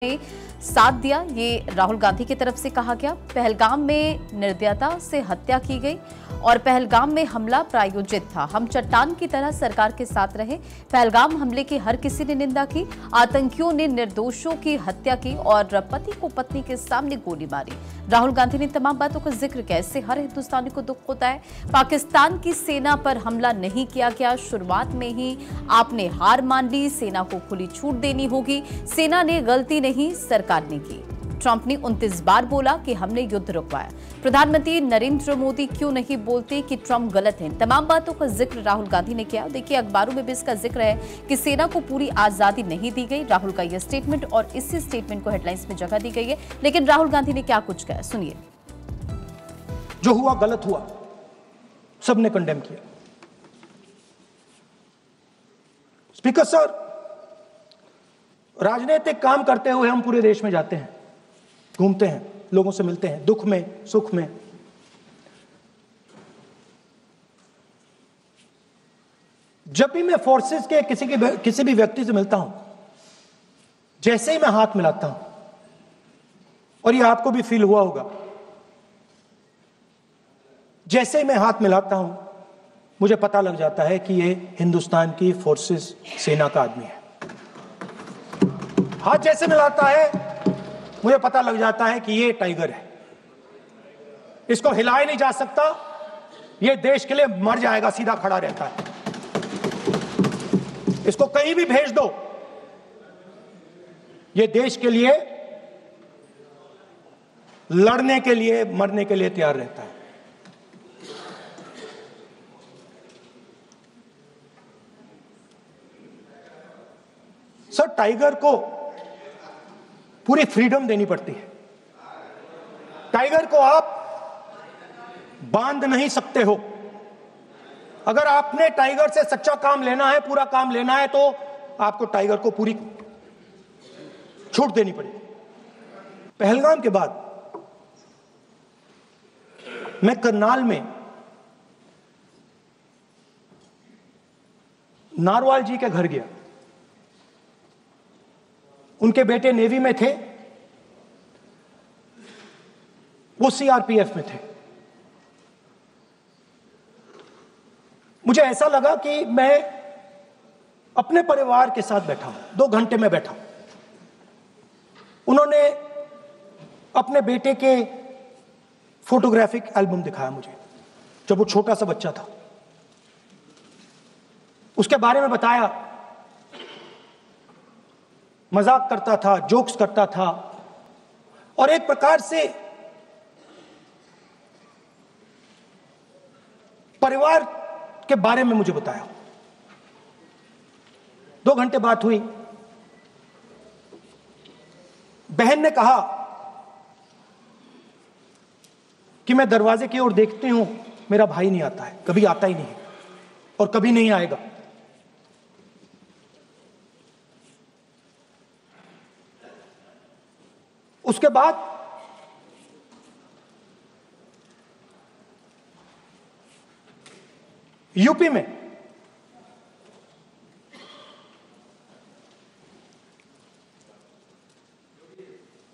ने साथ दिया, ये राहुल गांधी की तरफ से कहा गया। पहलगाम में निर्दयता से हत्या की गई और पहलगाम में हमला प्रायोजित था। हम चट्टान की तरह सरकार के साथ रहे। पहलगाम हमले की हर किसी ने निंदा की। आतंकियों ने निर्दोषों की हत्या की और पति को पत्नी के सामने गोली मारी। राहुल गांधी ने तमाम बातों का जिक्र किया। इससे हर हिंदुस्तानी को दुख होता है। पाकिस्तान की सेना पर हमला नहीं किया गया। शुरुआत में ही आपने हार मान ली। सेना को खुली छूट देनी होगी। सेना ने गलती नहीं, सरकार ने की। ट्रंप ने 29 बार बोला कि हमने युद्ध रुकवाया। प्रधानमंत्री नरेंद्र मोदी क्यों नहीं बोलते कि ट्रंप गलत हैं? तमाम बातों का जिक्र राहुल गांधी ने किया। देखिए, अखबारों में भी इसका जिक्र है कि सेना को पूरी आजादी नहीं दी गई। राहुल का यह स्टेटमेंट और इसी स्टेटमेंट को हेडलाइंस में जगह दी गई है। लेकिन राहुल गांधी ने क्या कुछ कहा, सुनिए। जो हुआ गलत हुआ, सबने कंडेम किया। स्पीकर सर, राजनीतिक काम करते हुए हम पूरे देश में जाते हैं, घूमते हैं, लोगों से मिलते हैं, दुख में सुख में। जब भी मैं फोर्सेस के किसी भी व्यक्ति से मिलता हूं, जैसे ही मैं हाथ मिलाता हूं, और ये आपको भी फील हुआ होगा, जैसे ही मैं हाथ मिलाता हूं मुझे पता लग जाता है कि ये हिंदुस्तान की फोर्सेस सेना का आदमी है। हाथ जैसे मिलाता है मुझे पता लग जाता है कि ये टाइगर है। इसको हिलाया नहीं जा सकता। ये देश के लिए मर जाएगा, सीधा खड़ा रहता है। इसको कहीं भी भेज दो, ये देश के लिए लड़ने के लिए, मरने के लिए तैयार रहता है। सर, टाइगर को पूरी फ्रीडम देनी पड़ती है। टाइगर को आप बांध नहीं सकते हो। अगर आपने टाइगर से सच्चा काम लेना है, पूरा काम लेना है, तो आपको टाइगर को पूरी छूट देनी पड़ेगी। पहलगाम के बाद मैं करनाल में नारवाल जी के घर गया। उनके बेटे नेवी में थे, वो सीआरपीएफ में थे। मुझे ऐसा लगा कि मैं अपने परिवार के साथ बैठा हूं। 2 घंटे में बैठा हूं। उन्होंने अपने बेटे के फोटोग्राफिक एल्बम दिखाया मुझे, जब वो छोटा सा बच्चा था। उसके बारे में बताया, मजाक करता था, जोक्स करता था, और एक प्रकार से परिवार के बारे में मुझे बताया। 2 घंटे बात हुई। बहन ने कहा कि मैं दरवाजे की ओर देखती हूं, मेरा भाई नहीं आता है, कभी आता ही नहीं है और कभी नहीं आएगा। उसके बाद यूपी में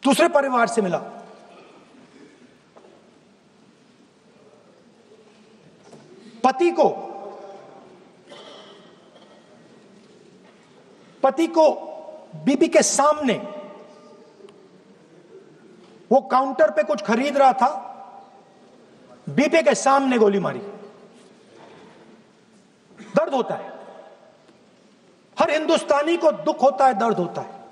दूसरे परिवार से मिला। पति को बीबी के सामने, वो काउंटर पे कुछ खरीद रहा था, बीबी के सामने गोली मारी। दर्द होता है, हर हिंदुस्तानी को दुख होता है, दर्द होता है।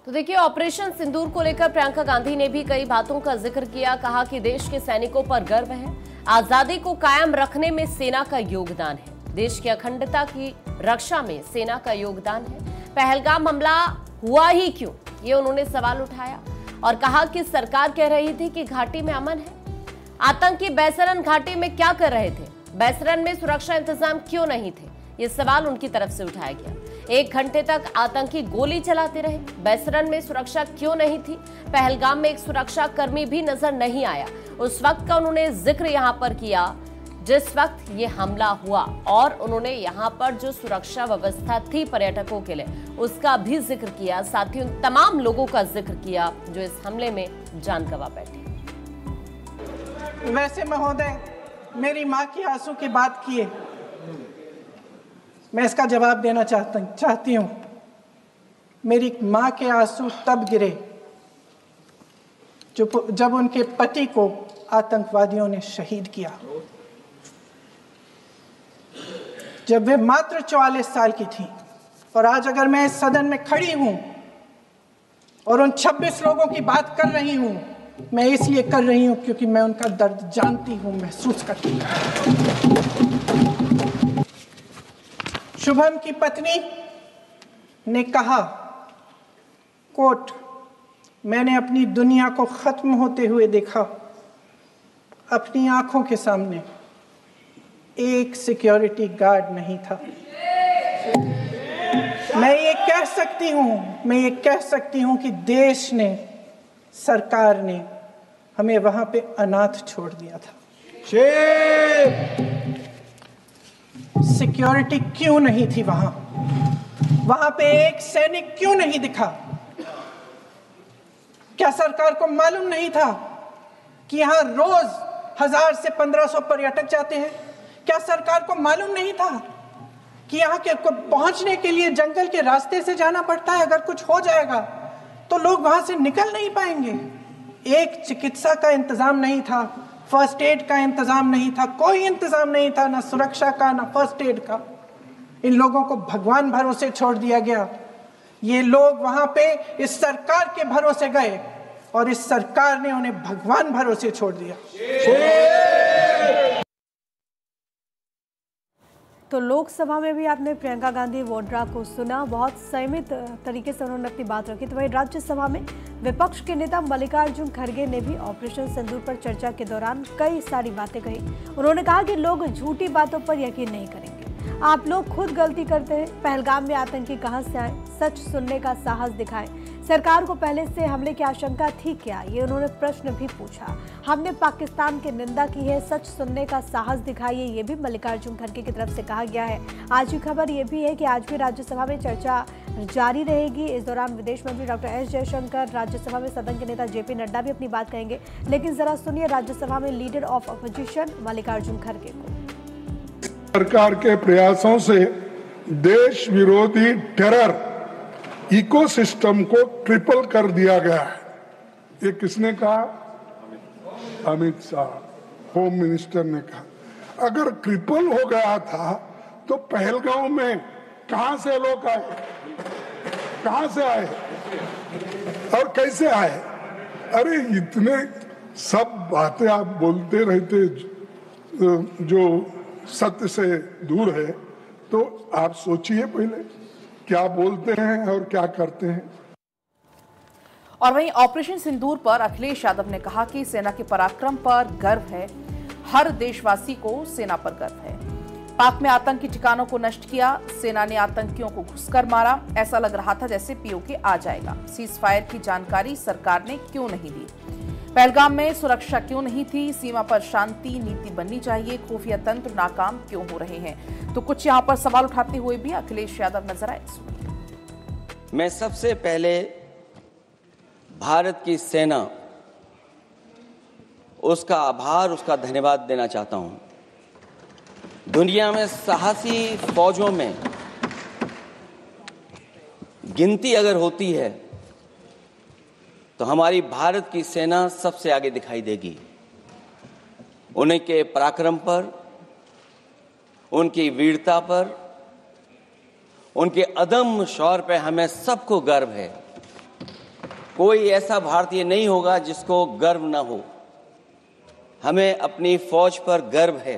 तो देखिए, ऑपरेशन सिंदूर को लेकर प्रियंका गांधी ने भी कई बातों का जिक्र किया। कहा कि देश के सैनिकों पर गर्व है, आजादी को कायम रखने में सेना का योगदान है, देश की अखंडता की रक्षा में सेना का योगदान है। पहलगाम हमला हुआ ही क्यों, ये उन्होंने सवाल उठाया और कहा कि सरकार कह रही थी कि घाटी में अमन है। आतंकी बैसरन घाटी में क्या कर रहे थे? बैसरन में सुरक्षा इंतजाम क्यों नहीं थे? ये सवाल उनकी तरफ से उठाया गया। 1 घंटे तक आतंकी गोली चलाते रहे। बैसरन में सुरक्षा क्यों नहीं थी? पहलगाम में एक सुरक्षा कर्मी भी नजर नहीं आया। उस वक्त का उन्होंने जिक्र यहां पर किया जिस वक्त ये हमला हुआ और उन्होंने यहाँ पर जो सुरक्षा व्यवस्था थी पर्यटकों के लिए उसका भी जिक्र किया, साथ ही उन तमाम लोगों का जिक्र किया जो इस हमले में जान गंवा बैठे। वैसे महोदय, मेरी माँ की आंसू की बात किए, मैं इसका जवाब देना चाहती हूँ। मेरी माँ के आंसू तब गिरे जब उनके पति को आतंकवादियों ने शहीद किया, जब वे मात्र 44 साल की थी। और आज अगर मैं इस सदन में खड़ी हूं और उन 26 लोगों की बात कर रही हूं, मैं इसलिए कर रही हूं क्योंकि मैं उनका दर्द जानती हूं, महसूस करती हूं। शुभम की पत्नी ने कहा, कोट, मैंने अपनी दुनिया को खत्म होते हुए देखा। अपनी आंखों के सामने एक सिक्योरिटी गार्ड नहीं था। मैं ये कह सकती हूं कि देश ने, सरकार ने हमें वहां पे अनाथ छोड़ दिया था। सिक्योरिटी क्यों नहीं थी वहां पे एक सैनिक क्यों नहीं दिखा? क्या सरकार को मालूम नहीं था कि यहां रोज 1000 से 1500 पर्यटक जाते हैं? क्या सरकार को मालूम नहीं था कि यहाँ के पहुंचने के लिए जंगल के रास्ते से जाना पड़ता है? अगर कुछ हो जाएगा तो लोग वहां से निकल नहीं पाएंगे। एक चिकित्सा का इंतजाम नहीं था, फर्स्ट एड का इंतजाम नहीं था, कोई इंतजाम नहीं था, ना सुरक्षा का ना फर्स्ट एड का। इन लोगों को भगवान भरोसे छोड़ दिया गया। ये लोग वहां पे इस सरकार के भरोसे गए और इस सरकार ने उन्हें भगवान भरोसे छोड़ दिया। तो लोकसभा में भी आपने प्रियंका गांधी वाड्रा को सुना, बहुत संयमित तरीके से उन्होंने अपनी बात रखी। तो वहीं राज्यसभा में विपक्ष के नेता मल्लिकार्जुन खड़गे ने भी ऑपरेशन सिंदूर पर चर्चा के दौरान कई सारी बातें कही। उन्होंने कहा कि लोग झूठी बातों पर यकीन नहीं करेंगे, आप लोग खुद गलती करते हैं। पहलगाम में आतंकी कहां से आए, सच सुनने का साहस दिखाएं। सरकार को पहले से हमले की आशंका थी क्या, ये उन्होंने प्रश्न भी पूछा। हमने पाकिस्तान की निंदा की है, सच सुनने का साहस दिखाइए, ये भी मल्लिकार्जुन खड़गे की तरफ से कहा गया है। आज की खबर ये भी है कि आज भी राज्यसभा में चर्चा जारी रहेगी। इस दौरान विदेश मंत्री डॉक्टर एस जयशंकर, राज्यसभा में सदन के नेता जेपी नड्डा भी अपनी बात कहेंगे। लेकिन जरा सुनिए राज्यसभा में लीडर ऑफ अपोजिशन मल्लिकार्जुन खड़गे को। सरकार के प्रयासों से देश विरोधी टेरर इकोसिस्टम को ट्रिपल कर दिया गया है। ये किसने कहा? अमित शाह, होम मिनिस्टर ने कहा। अगर ट्रिपल हो गया था तो पहलगांव में कहां से लोग आए, कहां से आए और कैसे आए? अरे इतने सब बातें आप बोलते रहते जो सत्य से दूर है, तो आप सोचिए पहले क्या बोलते हैं और क्या करते हैं। और वहीं ऑपरेशन सिंदूर पर अखिलेश यादव ने कहा कि सेना के पराक्रम पर गर्व है, हर देशवासी को सेना पर गर्व है। पाक में आतंकी ठिकानों को नष्ट किया, सेना ने आतंकियों को घुसकर मारा, ऐसा लग रहा था जैसे पीओके आ जाएगा। सीज फायर की जानकारी सरकार ने क्यों नहीं दी? पहलगाम में सुरक्षा क्यों नहीं थी? सीमा पर शांति नीति बननी चाहिए, खुफिया तंत्र नाकाम क्यों हो रहे हैं? तो कुछ यहां पर सवाल उठाते हुए भी अखिलेश यादव नजर आए। मैं सबसे पहले भारत की सेना, उसका आभार, उसका धन्यवाद देना चाहता हूं। दुनिया में साहसी फौजों में गिनती अगर होती है तो हमारी भारत की सेना सबसे आगे दिखाई देगी। उनके पराक्रम पर, उनकी वीरता पर, उनके अदम्य शौर्य पर हमें सबको गर्व है। कोई ऐसा भारतीय नहीं होगा जिसको गर्व ना हो। हमें अपनी फौज पर गर्व है।